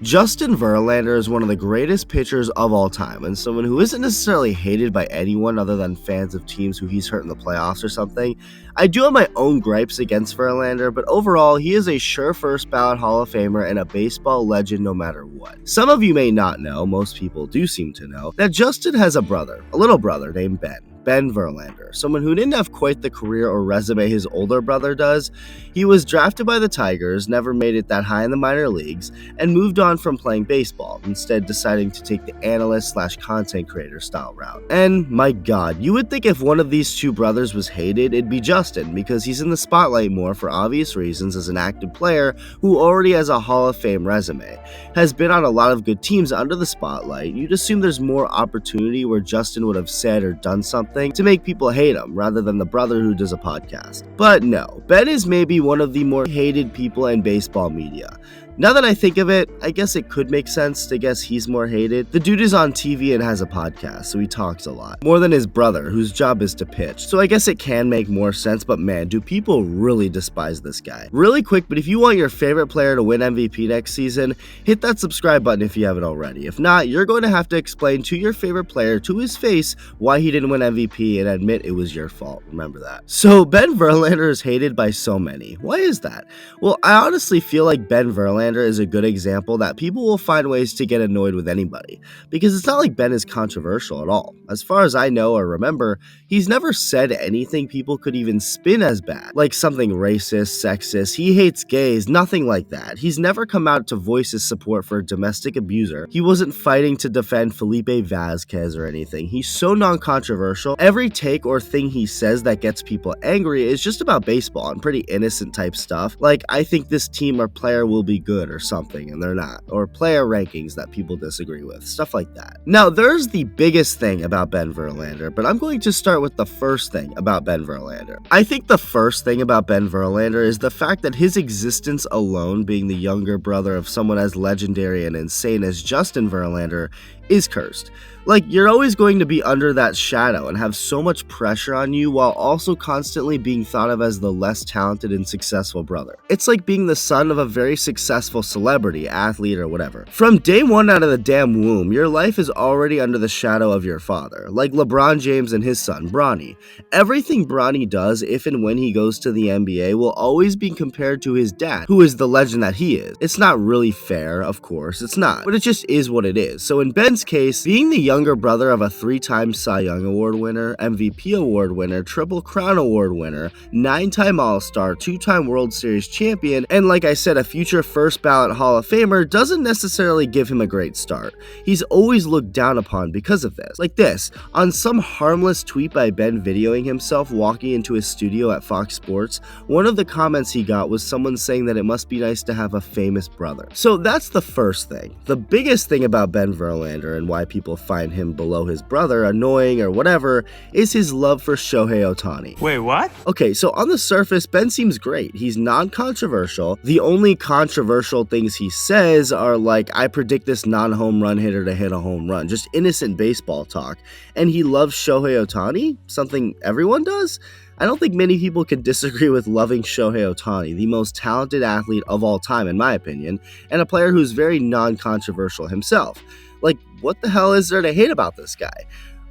Justin Verlander is one of the greatest pitchers of all time, and someone who isn't necessarily hated by anyone other than fans of teams who he's hurt in the playoffs or something. I do have my own gripes against Verlander, but overall, he is a sure first ballot Hall of Famer and a baseball legend no matter what. Some of you may not know, most people do seem to know, that Justin has a little brother named Ben Verlander, someone who didn't have quite the career or resume his older brother does. He was drafted by the Tigers, never made it that high in the minor leagues, and moved on from playing baseball, instead deciding to take the analyst/content creator style route. And my god, you would think if one of these two brothers was hated, it'd be Justin, because he's in the spotlight more for obvious reasons as an active player who already has a Hall of Fame resume, has been on a lot of good teams under the spotlight. You'd assume there's more opportunity where Justin would have said or done something to make people hate him, rather than the brother who does a podcast. But no, Ben is maybe one of the more hated people in baseball media. Now that I think of it, I guess it could make sense to guess he's more hated. The dude is on TV and has a podcast, so he talks a lot. More than his brother, whose job is to pitch. So I guess it can make more sense, but man, do people really despise this guy. Really quick, but if you want your favorite player to win MVP next season, hit that subscribe button if you haven't already. If not, you're going to have to explain to your favorite player to his face why he didn't win MVP and admit it was your fault. Remember that. So Ben Verlander is hated by so many. Why is that? Well, I honestly feel like Ben Verlander is a good example that people will find ways to get annoyed with anybody, because it's not like Ben is controversial at all. As far as I know or remember, he's never said anything people could even spin as bad, like something racist, sexist, he hates gays, nothing like that. He's never come out to voice his support for a domestic abuser. He wasn't fighting to defend Felipe Vasquez or anything. He's so non-controversial. Every take or thing he says that gets people angry is just about baseball and pretty innocent type stuff, like I think this team or player will be good or something, and they're not, or player rankings that people disagree with, stuff like that. Now, there's the biggest thing about Ben Verlander, but I'm going to start with the first thing about Ben Verlander. I think the first thing about Ben Verlander is the fact that his existence alone, being the younger brother of someone as legendary and insane as Justin Verlander, is cursed. Like, you're always going to be under that shadow and have so much pressure on you while also constantly being thought of as the less talented and successful brother. It's like being the son of a very successful celebrity, athlete, or whatever. From day one out of the damn womb, your life is already under the shadow of your father, like LeBron James and his son, Bronny. Everything Bronny does, if and when he goes to the NBA, will always be compared to his dad, who is the legend that he is. It's not really fair, of course, it's not, but it just is what it is. So in Ben's case, being the younger brother of a 3-time Cy Young Award winner, MVP Award winner, Triple Crown Award winner, 9-time All-Star, 2-time World Series champion, and like I said, a future first ballot Hall of Famer doesn't necessarily give him a great start. He's always looked down upon because of this. Like this, on some harmless tweet by Ben videoing himself walking into his studio at Fox Sports, one of the comments he got was someone saying that it must be nice to have a famous brother. So that's the first thing. The biggest thing about Ben Verlander and why people find him below his brother annoying or whatever is his love for Shohei Ohtani. Wait, what? Okay, so on the surface, Ben seems great. He's non-controversial. The only controversial things he says are like, I predict this non-home run hitter to hit a home run. Just innocent baseball talk. And he loves Shohei Ohtani, something everyone does. I don't think many people can disagree with loving Shohei Ohtani, the most talented athlete of all time in my opinion, and a player who's very non-controversial himself. Like, what the hell is there to hate about this guy?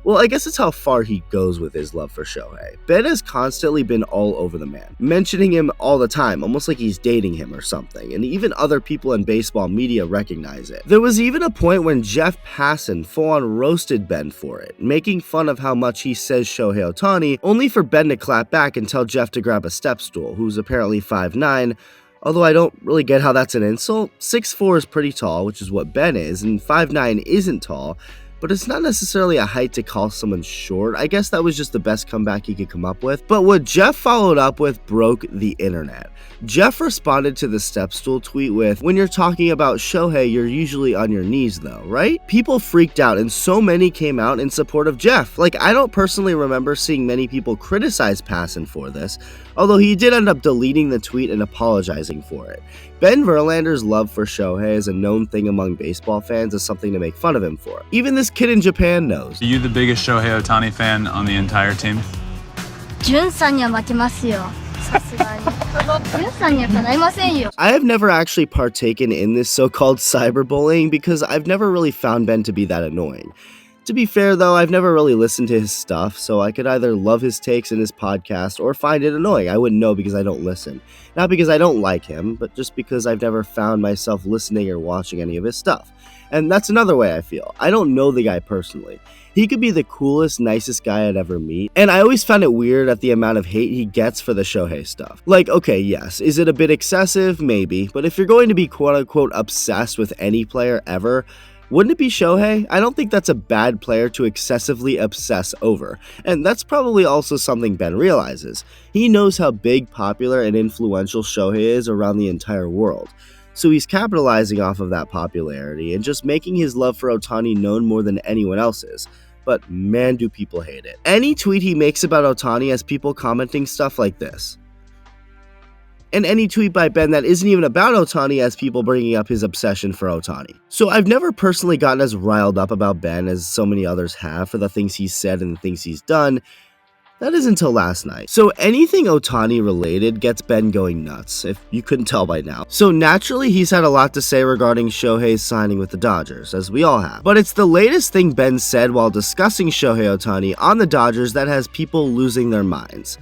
Well, I guess it's how far he goes with his love for Shohei. Ben has constantly been all over the man, mentioning him all the time, almost like he's dating him or something, and even other people in baseball media recognize it. There was even a point when Jeff Passan full-on roasted Ben for it, making fun of how much he says Shohei Ohtani, only for Ben to clap back and tell Jeff to grab a step stool, who's apparently 5'9", although I don't really get how that's an insult. 6'4" is pretty tall, which is what Ben is, and 5'9" isn't tall, but it's not necessarily a height to call someone short. I guess that was just the best comeback he could come up with. But what Jeff followed up with broke the internet. Jeff responded to the step stool tweet with, when you're talking about Shohei, you're usually on your knees though, right? People freaked out and so many came out in support of Jeff. Like, I don't personally remember seeing many people criticize Passan for this, although he did end up deleting the tweet and apologizing for it. Ben Verlander's love for Shohei is a known thing among baseball fans as something to make fun of him for. Even this kid in Japan knows. Are you the biggest Shohei Ohtani fan on the entire team? ジュンさんには負けますよ。さすがに。ユウさんにはかないませんよ。I have never actually partaken in this so-called cyberbullying because I've never really found Ben to be that annoying. To be fair, though, I've never really listened to his stuff, so I could either love his takes in his podcast or find it annoying. I wouldn't know because I don't listen. Not because I don't like him, but just because I've never found myself listening or watching any of his stuff. And that's another way I feel. I don't know the guy personally. He could be the coolest, nicest guy I'd ever meet, and I always found it weird at the amount of hate he gets for the Shohei stuff. Like, okay, yes, is it a bit excessive? Maybe, but if you're going to be quote-unquote obsessed with any player ever, wouldn't it be Shohei? I don't think that's a bad player to excessively obsess over, and that's probably also something Ben realizes. He knows how big, popular, and influential Shohei is around the entire world. So he's capitalizing off of that popularity and just making his love for Ohtani known more than anyone else's. But man, do people hate it. Any tweet he makes about Ohtani has people commenting stuff like this. And any tweet by Ben that isn't even about Ohtani has people bringing up his obsession for Ohtani. So I've never personally gotten as riled up about Ben as so many others have for the things he's said and the things he's done. That is until last night. So anything Ohtani related gets Ben going nuts, if you couldn't tell by now. So naturally, he's had a lot to say regarding Shohei's signing with the Dodgers, as we all have. But it's the latest thing Ben said while discussing Shohei Ohtani on the Dodgers that has people losing their minds.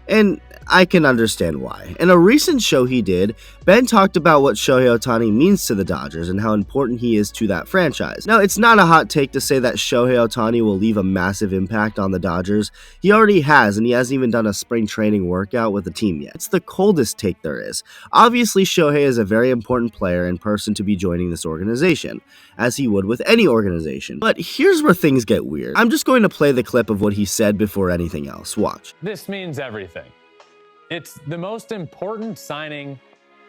And I can understand why. In a recent show he did, Ben talked about what Shohei Ohtani means to the Dodgers and how important he is to that franchise. Now, it's not a hot take to say that Shohei Ohtani will leave a massive impact on the Dodgers. He already has, and he hasn't even done a spring training workout with the team yet. It's the coldest take there is. Obviously, Shohei is a very important player and person to be joining this organization, as he would with any organization. But here's where things get weird. I'm just going to play the clip of what he said before anything else. Watch. This means everything. It's the most important signing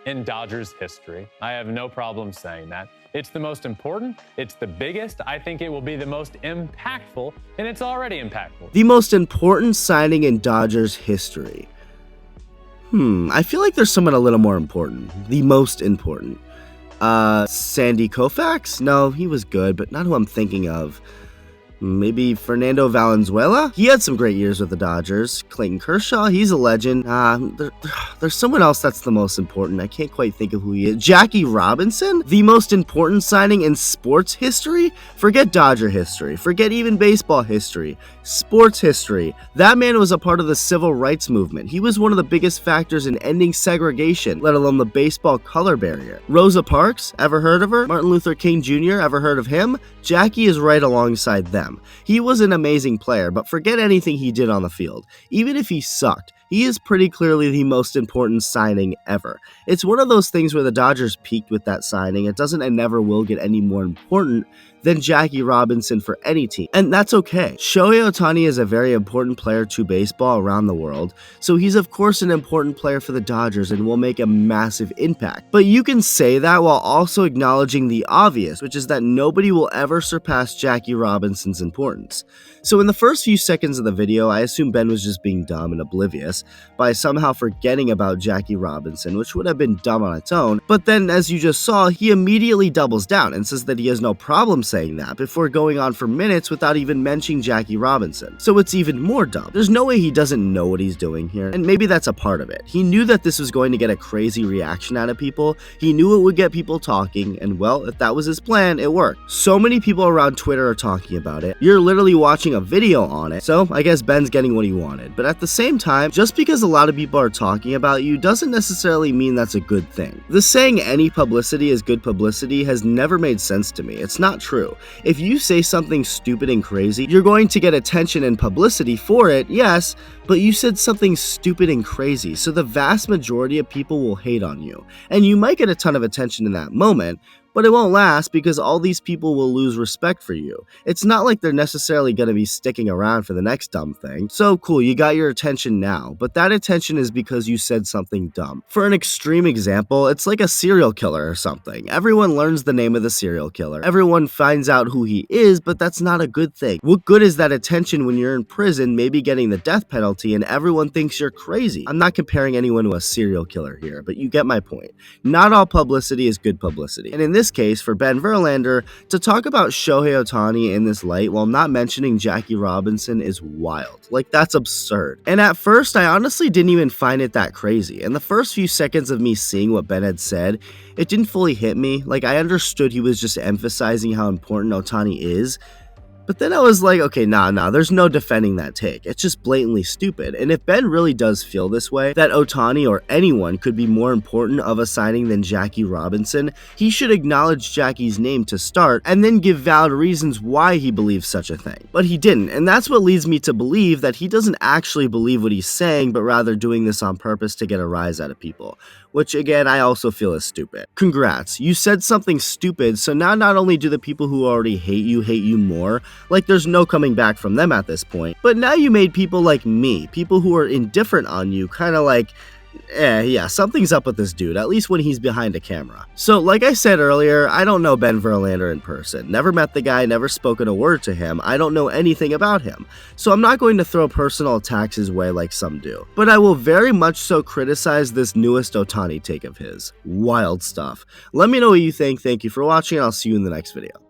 in Dodgers history. I have no problem saying that. It's the most important, it's the biggest, I think it will be the most impactful, and it's already impactful. The most important signing in Dodgers history. I feel like there's someone a little more important. The most important. Sandy Koufax? No, he was good, but not who I'm thinking of. Maybe Fernando Valenzuela? He had some great years with the Dodgers. Clayton Kershaw, he's a legend. There's someone else that's the most important. I can't quite think of who he is. Jackie Robinson? The most important signing in sports history? Forget Dodger history. Forget even baseball history. Sports history. That man was a part of the civil rights movement. He was one of the biggest factors in ending segregation, let alone the baseball color barrier. Rosa Parks? Ever heard of her? Martin Luther King Jr.? Ever heard of him? Jackie is right alongside them. He was an amazing player, but forget anything he did on the field. Even if he sucked, he is pretty clearly the most important signing ever. It's one of those things where the Dodgers peaked with that signing. It doesn't and never will get any more important than Jackie Robinson for any team, and that's okay. Shohei Ohtani is a very important player to baseball around the world, so he's of course an important player for the Dodgers and will make a massive impact. But you can say that while also acknowledging the obvious, which is that nobody will ever surpass Jackie Robinson's importance. So in the first few seconds of the video, I assume Ben was just being dumb and oblivious by somehow forgetting about Jackie Robinson, which would have been dumb on its own, but then as you just saw, he immediately doubles down and says that he has no problem saying that before going on for minutes without even mentioning Jackie Robinson. So it's even more dumb. There's no way he doesn't know what he's doing here, and maybe that's a part of it. He knew that this was going to get a crazy reaction out of people. He knew it would get people talking, and well, if that was his plan, it worked. So many people around Twitter are talking about it. You're literally watching a video on it, so I guess Ben's getting what he wanted. But at the same time, just because a lot of people are talking about you doesn't necessarily mean that's a good thing. The saying any publicity is good publicity has never made sense to me. It's not true. If you say something stupid and crazy, you're going to get attention and publicity for it, yes, but you said something stupid and crazy, so the vast majority of people will hate on you. And you might get a ton of attention in that moment, but it won't last because all these people will lose respect for you. It's not like they're necessarily going to be sticking around for the next dumb thing. So cool, you got your attention now, but that attention is because you said something dumb. For an extreme example, it's like a serial killer or something. Everyone learns the name of the serial killer. Everyone finds out who he is, but that's not a good thing. What good is that attention when you're in prison, maybe getting the death penalty, and everyone thinks you're crazy? I'm not comparing anyone to a serial killer here, but you get my point. Not all publicity is good publicity. And in this this case, for Ben Verlander to talk about Shohei Ohtani in this light while not mentioning Jackie Robinson is wild. Like, that's absurd. And at first, I honestly didn't even find it that crazy. In the first few seconds of me seeing what Ben had said, it didn't fully hit me. Like, I understood he was just emphasizing how important Ohtani is. But then I was like, okay, nah, there's no defending that take. It's just blatantly stupid. And if Ben really does feel this way, that Ohtani or anyone could be more important of a signing than Jackie Robinson, he should acknowledge Jackie's name to start and then give valid reasons why he believes such a thing. But he didn't, and that's what leads me to believe that he doesn't actually believe what he's saying, but rather doing this on purpose to get a rise out of people. Which again, I also feel is stupid. Congrats, you said something stupid, so now not only do the people who already hate you more, like there's no coming back from them at this point, but now you made people like me, people who are indifferent on you, kind of like, yeah, something's up with this dude, at least when he's behind a camera. So, like I said earlier, I don't know Ben Verlander in person. Never met the guy, never spoken a word to him. I don't know anything about him. So I'm not going to throw personal attacks his way like some do. But I will very much so criticize this newest Ohtani take of his. Wild stuff. Let me know what you think. Thank you for watching, and I'll see you in the next video.